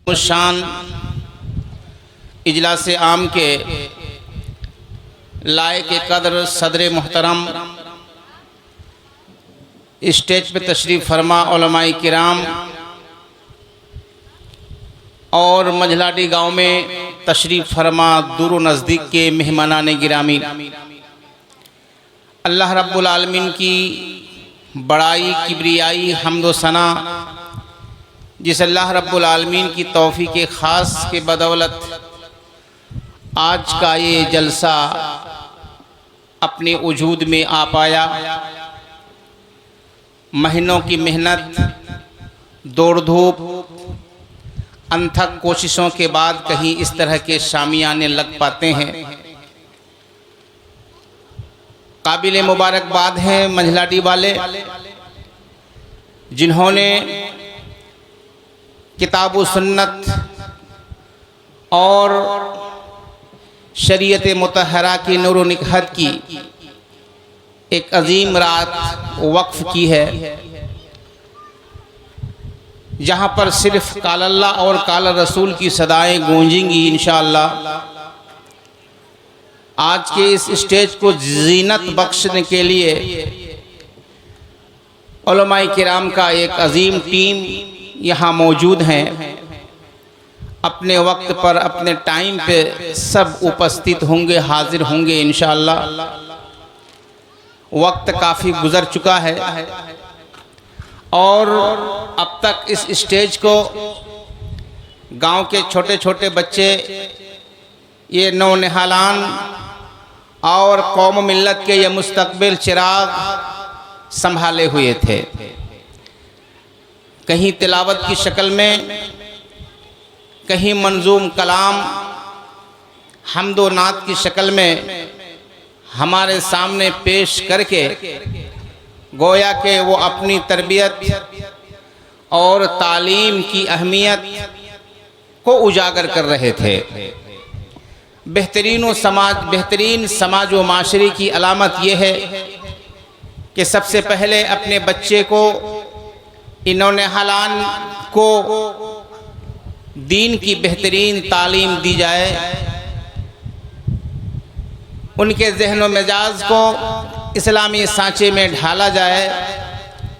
शान इजलास आम के लायक कदर सदर मोहतरम स्टेज पे तशरीफ़ फरमा उलमाए किराम और मंझलाडी गांव में तशरीफ़ फरमा दूर व नज़दीक के मेहमानान गिरामी, अल्लाह रब्बुल आलमीन की बड़ाई किब्रियाई हम्दो सना जिस अल्लाह रब्बुल आलमीन की तौफीक ख़ास के बदौलत आज का ये जलसा अपने वजूद में आ पाया। महीनों की मेहनत, दौड़ धूप, अनथक कोशिशों के बाद कहीं इस तरह के शामियाने लग पाते हैं। काबिल मुबारकबाद हैं मंझलाडी वाले जिन्होंने किताब व सुन्नत और शरीयत मुतहरा की नूर व निकहत की एक अजीम रात वक्फ की है, जहाँ पर सिर्फ काल अल्लाह और काल रसूल की सदाएं गूंजेंगी इंशाअल्लाह। आज के इस स्टेज को जीनत बख्शने के लिए उलमाए किराम का एक अजीम टीम यहाँ मौजूद हैं। अपने वक्त पर अपने टाइम पे सब उपस्थित होंगे, हाजिर होंगे इंशाअल्लाह। वक्त काफ़ी गुज़र चुका है और अब तक इस स्टेज को गांव के छोटे छोटे बच्चे, ये नौनिहालान और कौम मिल्लत के ये मुस्तकबिल चिराग संभाले हुए थे। कहीं तिलावत की शक्ल में, कहीं मंजूम कलाम हम्दो नात की शक्ल में हमारे सामने पेश करके गोया के वो अपनी तरबियत और तालीम की अहमियत को उजागर कर रहे थे। बेहतरीन समाज व माशरे की अलामत ये है कि सबसे पहले अपने बच्चे को, इन्होंने हलान को दीन की बेहतरीन तालीम दी जाए, उनके जहन व मिजाज को इस्लामी सांचे में ढाला जाए।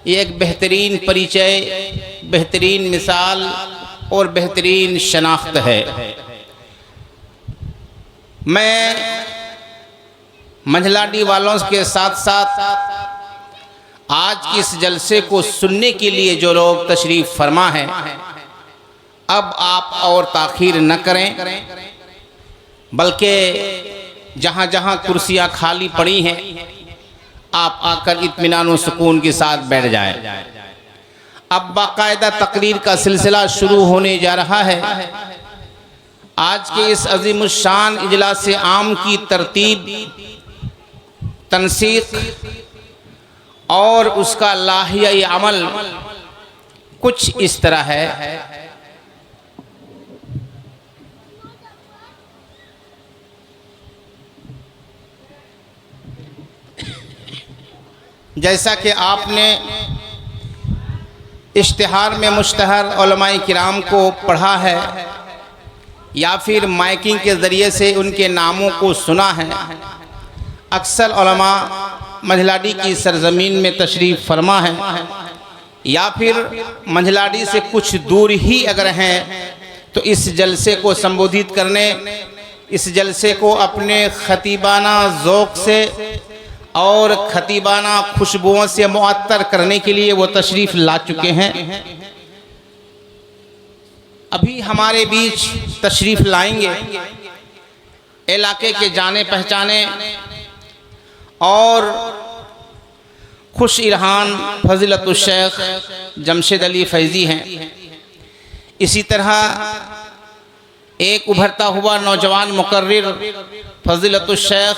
ये एक बेहतरीन परिचय, बेहतरीन मिसाल और बेहतरीन शनाख्त है। मैं मंझलाडी वालों के साथ साथ आज के इस जलसे को सुनने के लिए जो लोग तशरीफ़ फरमा हैं, अब आप और ताख़ीर न करें, बल्कि जहाँ जहाँ कुर्सियाँ खाली पड़ी हैं आप आकर इत्मीनान व सुकून के साथ बैठ जाएं। अब बाकायदा तकरीर का सिलसिला शुरू होने जा रहा है। आज के इस अज़ीमुश्शान इजलास आम की तरतीब, तनसीक और उसका लाहिया अमल कुछ इस तरह है। जैसा कि आपने इश्तिहार में मुश्तहर उलमाए किराम को पढ़ा है या फिर माइकिंग के ज़रिए से उनके नामों को सुना है, अक्सर उलमा मंझलाडी की सरजमीन में तशरीफ़ फरमा है या फिर मंझलाडी से कुछ दूर ही अगर हैं तो इस जलसे को संबोधित करने, इस जलसे को अपने खतीबाना ज़ौक़ से और खतीबाना खुशबुओं से मुअत्तर करने के लिए वो तशरीफ़ ला चुके हैं। अभी हमारे बीच तशरीफ़ लाएंगे इलाके के जाने पहचाने और खुश इरहान फजीलतुल शेख जमशेद अली फैज़ी हैं। इसी तरह एक उभरता हुआ नौजवान मुकर्रिर फजीलतुल शेख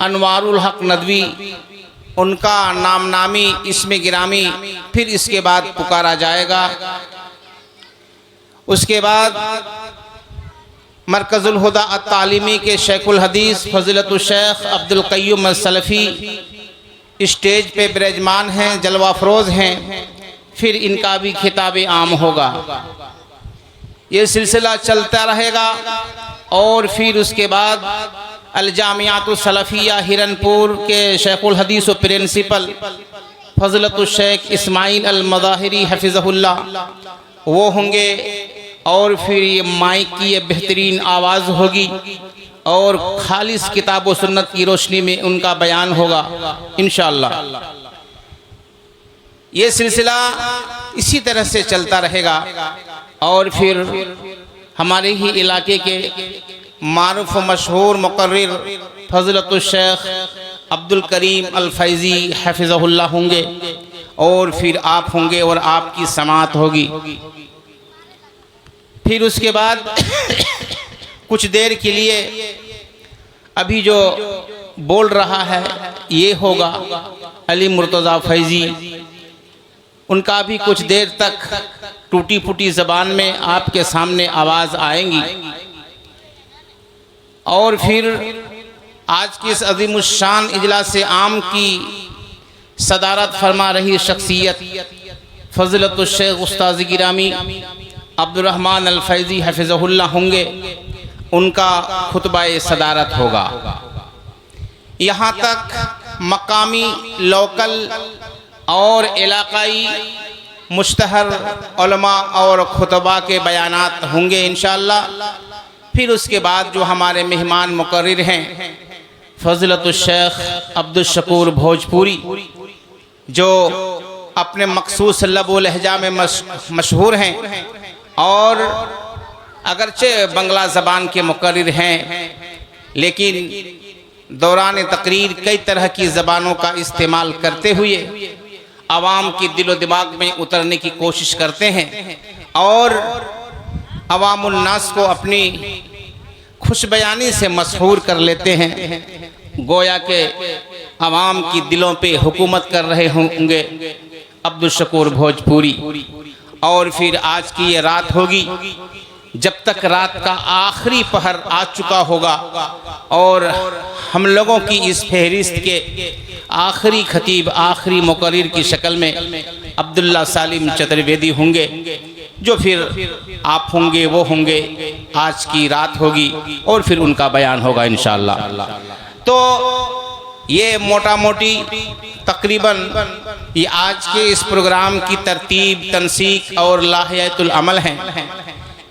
अनवारुल हक नदवी, उनका नामनामी इसमें गिरामी फिर इसके बाद पुकारा जाएगा। उसके बाद मरकज़ुल हुदा अत-तालीमी के शेखुल हदीस फजीलतुल शेख अब्दुल क़य्यूम अस-सलफ़ी स्टेज पे बिराजमान हैं, जलवा फरोज़ हैं। फिर इनका भी खिताब आम होगा। ये सिलसिला चलता रहेगा। और फिर उसके बाद अल जामियातुस सलफिया हिरनपुर के शेखुल हदीस व प्रिंसिपल फजलतुश शेख इस्माइल अल मज़ाहिरी हफिज़हुल्लाह वो होंगे। और फिर ये माइक की ये बेहतरीन आवाज़ होगी और खालिस किताब व सुन्नत की रोशनी में उनका बयान होगा इंशाअल्लाह। ये सिलसिला इसी तरह से चलता रहेगा। और फिर हमारे ही इलाके के मारूफ मशहूर मुकर्रिर फजलतुश शेख अब्दुल करीम अल फैज़ी हफिज़हुल्लाह होंगे। और फिर आप होंगे और आपकी समाअत होगी। फिर उसके बाद कुछ देर के लिए अभी जो बोल रहा है ये होगा अली मुर्तज़ा फैज़ी। उनका भी कुछ देर तक टूटी फूटी ज़बान में आपके सामने आवाज़ आएंगी। और फिर आज की इस अज़ीमुश्शान इजलास आम की सदारत फरमा रही शख्सियत फज़लतुश शेख उस्ताद गिरामी अब्दुर्रहमान अल फैज़ी हफिज़हुल्लाह होंगे। उनका खुतबा सदारत होगा। यहाँ तक मकामी लोकल और इलाकाई मुश्तहर उलमा और खुतबा के बयानात होंगे इंशाअल्लाह। फिर उसके बाद जो हमारे मेहमान मुकर्रिर हैं फज़लतुश शेख अब्दुल शकूर भोजपुरी जो अपने मखसूस लब व लहजा में मशहूर हैं और अगरचे बंगला ज़बान के मुकर्रिर हैं लेकिन दौरान तकरीर कई तरह की ज़बानों का इस्तेमाल करते हुए आवाम की दिलो दिमाग में उतरने की कोशिश करते हैं और अवामुल नास को अपनी खुशबयानी से मशहूर कर लेते हैं। गोया के अवाम की दिलों पे हुकूमत कर रहे होंगे अब्दुल शकूर भोजपुरी। और फिर आज की ये रात होगी जब तक रात का आखिरी पहर आ चुका होगा और हम लोगों की इस फहरिस्त के आखिरी खतीब आखिरी मुकर्रिर की शक्ल में अब्दुल्ला सालिम चतुर्वेदी होंगे जो फिर आप होंगे वो होंगे। आज की रात होगी और फिर उनका बयान होगा इंशाअल्लाह। तो ये मोटा मोटी तकरीबन ये आज के इस प्रोग्राम की तरतीब तनसीक और लाहियतुल अमल हैं।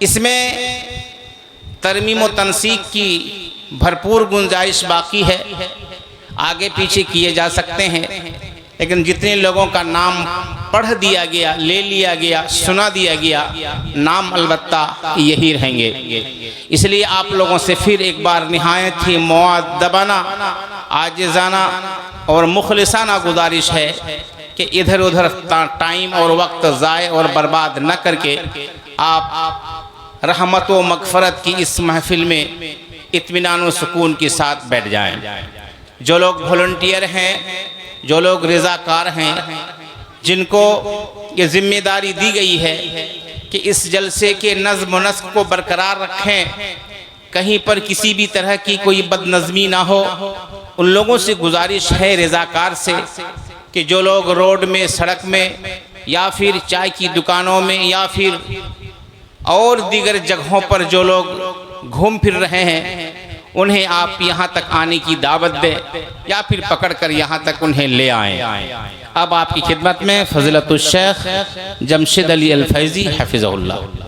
इसमें तरमीम व तनसीक की भरपूर गुंजाइश बाकी है, आगे पीछे किए जा सकते हैं, लेकिन जितने लोगों का नाम पढ़ दिया गया, ले लिया गया, सुना दिया गया, नाम अलबत्ता यही रहेंगे। इसलिए आप लोगों से फिर एक बार निहायत ही मुअद्दबाना आजिज़ाना और मुखलिसाना गुजारिश है कि इधर उधर टाइम और वक्त ज़ाय और बर्बाद न करके आप रहमत व मग़फ़रत की इस महफ़िल में इत्मीनान व सुकून के साथ बैठ जाएं। जो लोग वॉलंटियर हैं, जो लोग रज़ाकार हैं, जिनको ये ज़िम्मेदारी दी गई है कि इस जलसे के नज़्म व नस्क को बरकरार रखें, कहीं पर किसी भी तरह की कोई बदनज़मी ना हो, उन लोगों से गुजारिश है रज़ाकार से कि जो लोग रोड में, सड़क में या फिर चाय की दुकानों में या फिर और दीगर जगहों पर जो लोग घूम फिर रहे हैं उन्हें आप यहाँ तक आने की दावत दें या फिर पकड़कर यहाँ तक उन्हें ले आएं। अब आपकी खिदमत में फज़लतुश शेख जमशेद अली अल फैज़ी हफ़िज़हुल्लाह।